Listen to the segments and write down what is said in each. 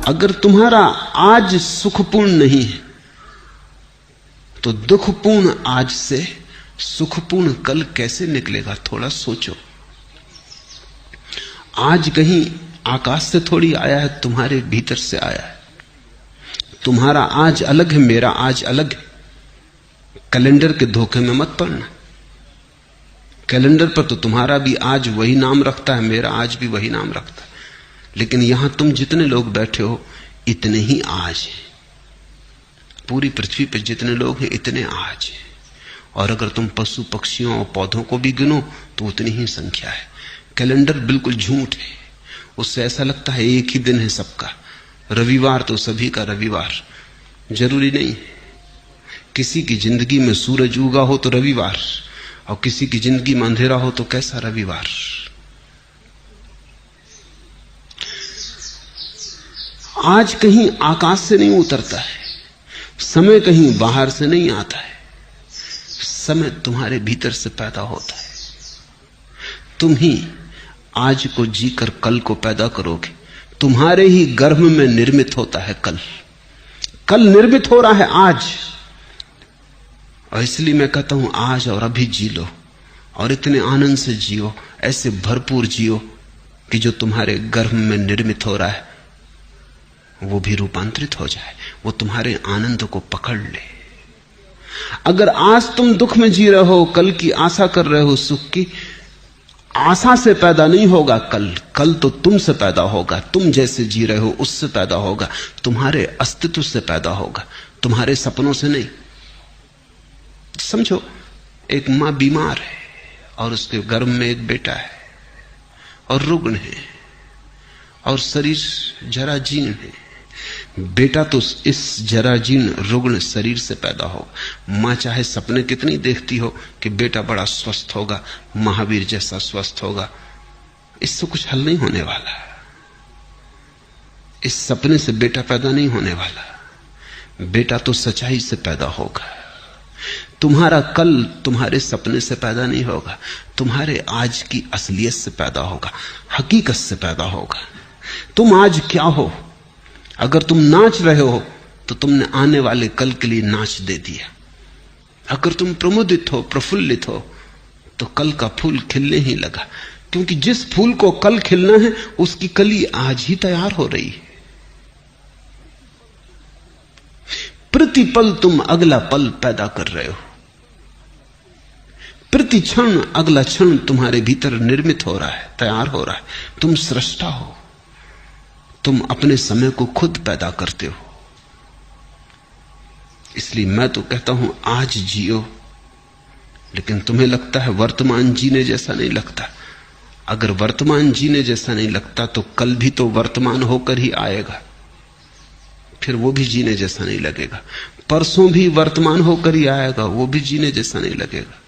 अगर तुम्हारा आज सुखपूर्ण नहीं है तो दुखपूर्ण आज से सुखपूर्ण कल कैसे निकलेगा? थोड़ा सोचो। आज कहीं आकाश से थोड़ी आया है, तुम्हारे भीतर से आया है। तुम्हारा आज अलग है, मेरा आज अलग है। कैलेंडर के धोखे में मत पड़ना। कैलेंडर पर तो तुम्हारा भी आज वही नाम रखता है, मेरा आज भी वही नाम रखता है, लेकिन यहां तुम जितने लोग बैठे हो इतने ही आज हैं। पूरी पृथ्वी पर जितने लोग हैं इतने आज हैं। और अगर तुम पशु पक्षियों और पौधों को भी गिनो तो उतनी ही संख्या है। कैलेंडर बिल्कुल झूठ है। उससे ऐसा लगता है एक ही दिन है सबका। रविवार तो सभी का रविवार जरूरी नहीं है। किसी की जिंदगी में सूरज उगा हो तो रविवार, और किसी की जिंदगी में अंधेरा हो तो कैसा रविवार। आज कहीं आकाश से नहीं उतरता है, समय कहीं बाहर से नहीं आता है। समय तुम्हारे भीतर से पैदा होता है। तुम ही आज को जीकर कल को पैदा करोगे। तुम्हारे ही गर्भ में निर्मित होता है कल। कल निर्मित हो रहा है आज। और इसलिए मैं कहता हूं आज और अभी जी लो, और इतने आनंद से जियो, ऐसे भरपूर जियो कि जो तुम्हारे गर्भ में निर्मित हो रहा है वो भी रूपांतरित हो जाए, वो तुम्हारे आनंद को पकड़ ले। अगर आज तुम दुख में जी रहे हो, कल की आशा कर रहे हो सुख की, आशा से पैदा नहीं होगा कल। कल तो तुमसे पैदा होगा। तुम जैसे जी रहे हो उससे पैदा होगा, तुम्हारे अस्तित्व से पैदा होगा, तुम्हारे सपनों से नहीं। समझो, एक मां बीमार है और उसके गर्भ में एक बेटा है और रुग्ण है और शरीर जराजीर्ण है। बेटा तो इस जराजीर्ण रुग्ण शरीर से पैदा होगा। मां चाहे सपने कितनी देखती हो कि बेटा बड़ा स्वस्थ होगा, महावीर जैसा स्वस्थ होगा, इससे कुछ हल नहीं होने वाला। इस सपने से बेटा पैदा नहीं होने वाला। बेटा तो सच्चाई से पैदा होगा। तुम्हारा कल तुम्हारे सपने से पैदा नहीं होगा, तुम्हारे आज की असलियत से पैदा होगा, हकीकत से पैदा होगा। तुम आज क्या हो? अगर तुम नाच रहे हो तो तुमने आने वाले कल के लिए नाच दे दिया। अगर तुम प्रमुदित हो, प्रफुल्लित हो, तो कल का फूल खिलने ही लगा, क्योंकि जिस फूल को कल खिलना है उसकी कली आज ही तैयार हो रही है। प्रतिपल तुम अगला पल पैदा कर रहे हो। प्रति क्षण अगला क्षण तुम्हारे भीतर निर्मित हो रहा है, तैयार हो रहा है। तुम सृष्टा हो। तुम अपने समय को खुद पैदा करते हो। इसलिए मैं तो कहता हूं आज जियो, लेकिन तुम्हें लगता है वर्तमान जीने जैसा नहीं लगता। अगर वर्तमान जीने जैसा नहीं लगता तो कल भी तो वर्तमान होकर ही आएगा, फिर वो भी जीने जैसा नहीं लगेगा। परसों भी वर्तमान होकर ही आएगा, वो भी जीने जैसा नहीं लगेगा।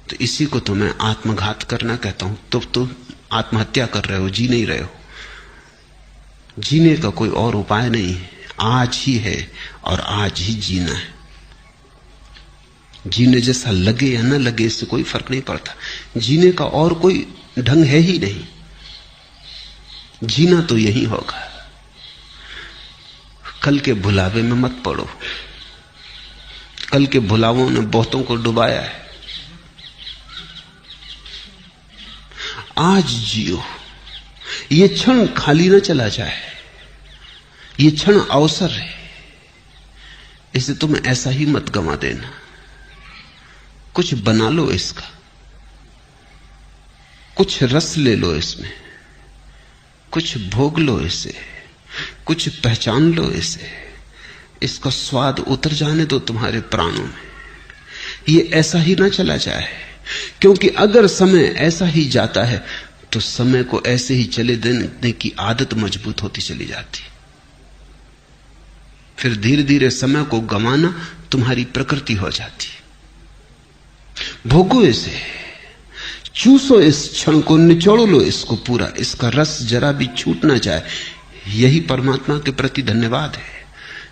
तो इसी को तो मैं आत्मघात करना कहता हूं। तो आत्महत्या कर रहे हो, जी नहीं रहे हो। जीने का कोई और उपाय नहीं है, आज ही है और आज ही जीना है। जीने जैसा लगे या न लगे इससे कोई फर्क नहीं पड़ता। जीने का और कोई ढंग है ही नहीं। जीना तो यही होगा। कल के भुलावे में मत पड़ो। कल के भुलावों ने बहुतों को डुबाया है। आज जियो। ये क्षण खाली न चला जाए। ये क्षण अवसर है, इसे तुम ऐसा ही मत गंवा देना। कुछ बना लो इसका, कुछ रस ले लो इसमें, कुछ भोग लो इसे, कुछ पहचान लो इसे। इसका स्वाद उतर जाने दो तुम्हारे प्राणों में। ये ऐसा ही ना चला जाए, क्योंकि अगर समय ऐसा ही जाता है तो समय को ऐसे ही चले देने की आदत मजबूत होती चली जाती। फिर धीरे धीरे समय को गंवाना तुम्हारी प्रकृति हो जाती। भोगो इसे, चूसो इस क्षण को, निचोड़ लो इसको पूरा। इसका रस जरा भी छूट ना जाए। यही परमात्मा के प्रति धन्यवाद है,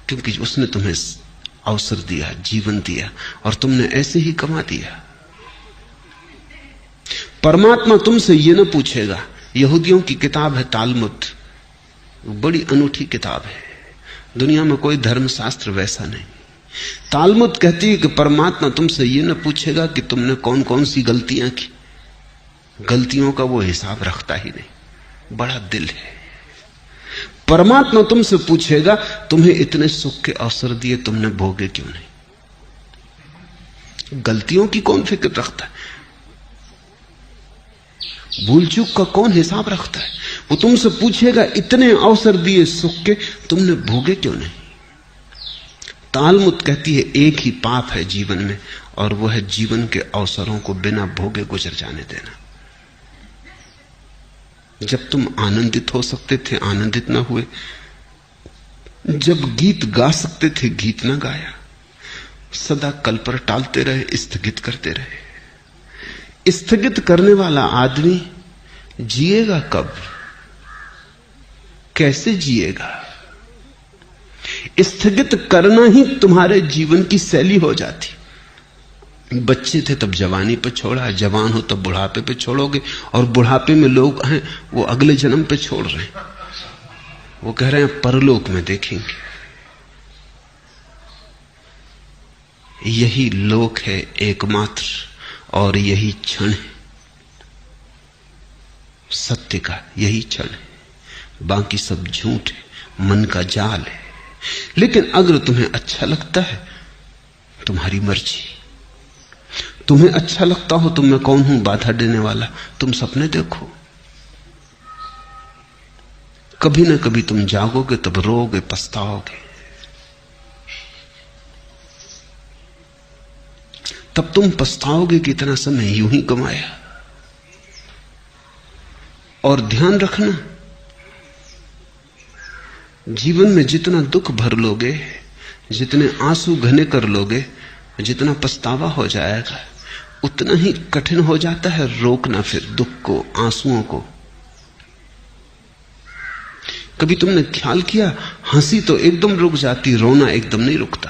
क्योंकि उसने तुम्हें अवसर दिया, जीवन दिया, और तुमने ऐसे ही गंवा दिया। परमात्मा तुमसे यह न पूछेगा। यहूदियों की किताब है तालमुद, बड़ी अनूठी किताब है, दुनिया में कोई धर्मशास्त्र वैसा नहीं। तालमुद कहती है कि परमात्मा तुमसे ये न पूछेगा कि तुमने कौन कौन सी गलतियां की, गलतियों का वो हिसाब रखता ही नहीं, बड़ा दिल है। परमात्मा तुमसे पूछेगा तुम्हें इतने सुख के अवसर दिए, तुमने भोगे क्यों नहीं? गलतियों की कौन फिक्र रखता है? भूल चूक का कौन हिसाब रखता है? वो तुमसे पूछेगा इतने अवसर दिए सुख के, तुमने भोगे क्यों नहीं? तालमुद कहती है एक ही पाप है जीवन में, और वो है जीवन के अवसरों को बिना भोगे गुजर जाने देना। जब तुम आनंदित हो सकते थे आनंदित ना हुए, जब गीत गा सकते थे गीत ना गाया, सदा कल पर टालते रहे, स्थगित करते रहे। स्थगित करने वाला आदमी जिएगा कब, कैसे जिएगा? स्थगित करना ही तुम्हारे जीवन की शैली हो जाती। बच्चे थे तब जवानी पे छोड़ा, जवान हो तब बुढ़ापे पे छोड़ोगे, और बुढ़ापे में लोग हैं वो अगले जन्म पे छोड़ रहे हैं, वो कह रहे हैं परलोक में देखेंगे। यही लोक है एकमात्र, और यही क्षण है सत्य का, यही क्षण है, बाकी सब झूठ है, मन का जाल है। लेकिन अगर तुम्हें अच्छा लगता है, तुम्हारी मर्जी। तुम्हें अच्छा लगता हो तो मैं कौन हूं बाधा देने वाला? तुम सपने देखो, कभी ना कभी तुम जागोगे, तब रोओगे, पछताओगे। तब तुम पछताओगे कि इतना समय यूं ही गंवाया। और ध्यान रखना, जीवन में जितना दुख भर लोगे, जितने आंसू घने कर लोगे, जितना पछतावा हो जाएगा, उतना ही कठिन हो जाता है रोकना फिर दुख को, आंसुओं को। कभी तुमने ख्याल किया, हंसी तो एकदम रुक जाती, रोना एकदम नहीं रुकता।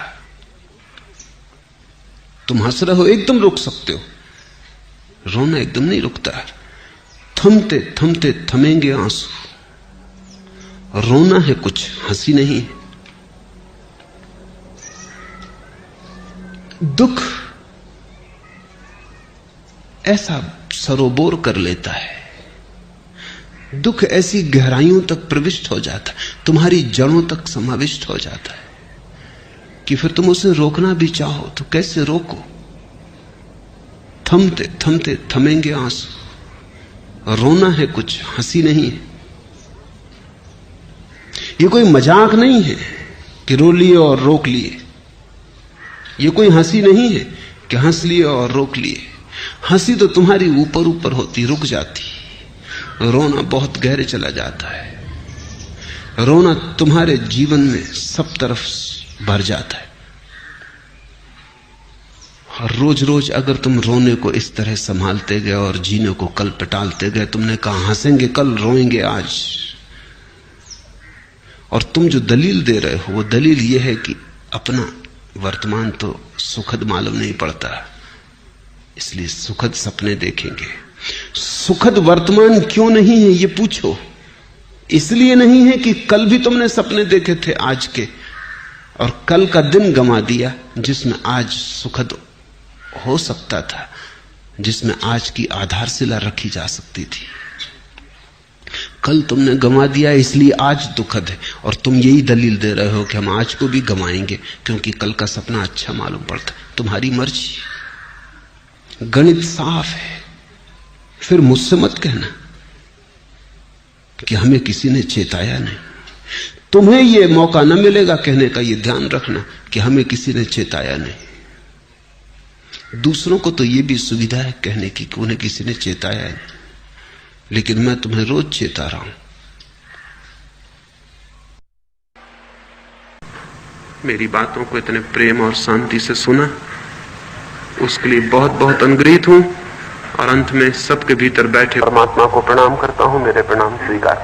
तुम हंस रहे हो एकदम रुक सकते हो, रोना एकदम नहीं रुकता। थमते थमते थमेंगे आंसू। रोना है कुछ, हंसी नहीं। दुख ऐसा सरोबोर कर लेता है, दुख ऐसी गहराइयों तक प्रविष्ट हो जाता है, तुम्हारी जड़ों तक समाविष्ट हो जाता है कि फिर तुम उसे रोकना भी चाहो तो कैसे रोको। थमते थमते थमेंगे आंसू। रोना है कुछ, हंसी नहीं है। ये कोई मजाक नहीं है कि रो लिए और रोक लिए। ये कोई हंसी नहीं है कि हंस लिए और रोक लिए। हंसी तो तुम्हारी ऊपर ऊपर होती, रुक जाती। रोना बहुत गहरे चला जाता है। रोना तुम्हारे जीवन में सब तरफ भर जाता है। और रोज रोज अगर तुम रोने को इस तरह संभालते गए और जीने को कल पे टालते गए, तुमने कहा हंसेंगे कल, रोएंगे आज, और तुम जो दलील दे रहे हो वो दलील ये है कि अपना वर्तमान तो सुखद मालूम नहीं पड़ता, इसलिए सुखद सपने देखेंगे। सुखद वर्तमान क्यों नहीं है ये पूछो। इसलिए नहीं है कि कल भी तुमने सपने देखे थे आज के, और कल का दिन गंवा दिया जिसमें आज सुखद हो सकता था, जिसमें आज की आधारशिला रखी जा सकती थी। कल तुमने गंवा दिया इसलिए आज दुखद है, और तुम यही दलील दे रहे हो कि हम आज को भी गंवाएंगे क्योंकि कल का सपना अच्छा मालूम पड़ता। तुम्हारी मर्जी, गणित साफ है। फिर मुझसे मत कहना कि हमें किसी ने चेताया नहीं। तुम्हें यह मौका न मिलेगा कहने का, यह ध्यान रखना कि हमें किसी ने चेताया नहीं। दूसरों को तो यह भी सुविधा है कहने की कि उन्हें किसी ने चेताया नहीं, लेकिन मैं तुम्हें रोज चेता रहा हूं। मेरी बातों को इतने प्रेम और शांति से सुना, उसके लिए बहुत बहुत अनुग्रहित हूं। और अंत में सबके भीतर बैठे परमात्मा को प्रणाम करता हूं। मेरे प्रणाम स्वीकार।